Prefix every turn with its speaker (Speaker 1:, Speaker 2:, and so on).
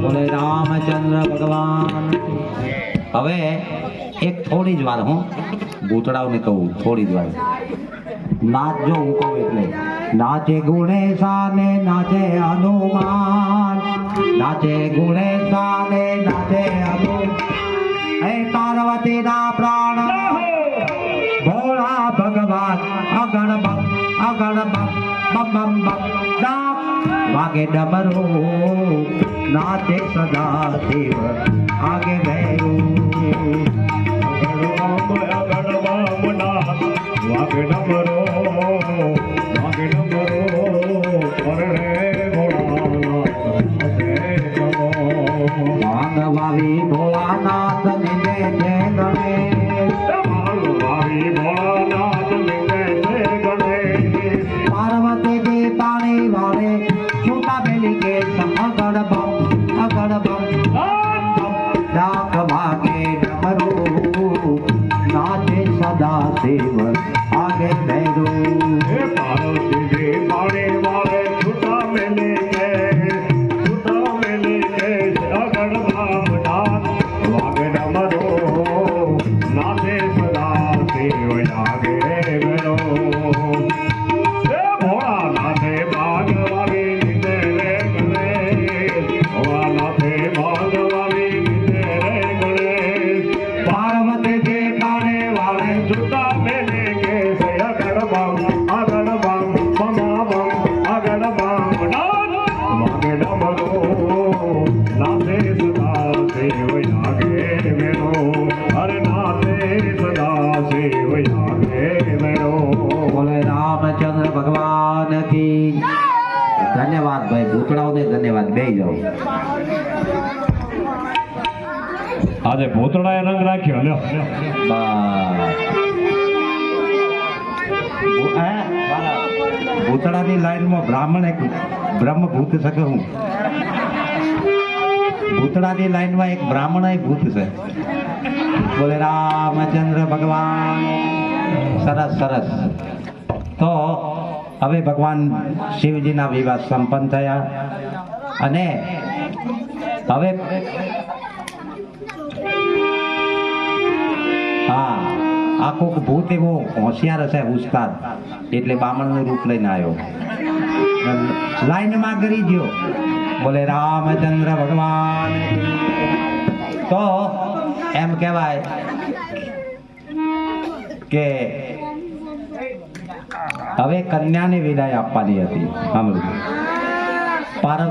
Speaker 1: બોલે રામચંદ્ર ભગવાન. હવે એક થોડી જ વાર હું ભૂતડાઓને કહું, થોડી જ વાર નાચજો. હું કહું એટલે નાચે ગુણેશાને નાચે હનુમાન, નાચે ગુણેશાને નાચે હનુમાન. હે પાર્વતીના પ્રાણ ભોળા ભગવાન અગણ બમ અગણ બમ બમ બમ બમ ડાક વાગે ડમરો નાચે સદા શિવ આગે ભૈરું. ભાંગવાવી ભોળાનાથ નિજે છે ગણેશ, પાર્વતીજી પાણી વાળે છૂટા મેલી કે અગડ બમ અગડ બમ ડાક વાગે ડમરું નાચે સદા શિવ આગે ભૈરું. રામચંદ્ર ભગવાન કી ધન્યવાદ ભાઈ. ભૂતળાઓને ધન્યવાદ. બે જાઓ.
Speaker 2: આજે ભૂતળાએ રંગ રાખ્યો લ્યો.
Speaker 1: ભૂતળાની લાઈનમાં બ્રાહ્મણ એક બ્રહ્મભૂત શકે. હું ભૂતળાની લાઈનમાં એક બ્રાહ્મણ ભૂત છે. બોલે રામચંદ્ર ભગવાન. સરસ સરસ. તો હવે ભગવાન શિવજીના વિવાહ સંપન્ન થયા અને હવે હા આ કોક ભૂત એવો હોશિયાર હશે, ઉસ્તાદ, એટલે બામણનું રૂપ લઈને આવ્યો, લાઈનમાં કરી ગયો. બોલે રામચંદ્ર ભગવાન. તો એમ કહેવાય કે હવે કન્યાને વિદાય આપવાની હતી. સાંભળ્યું?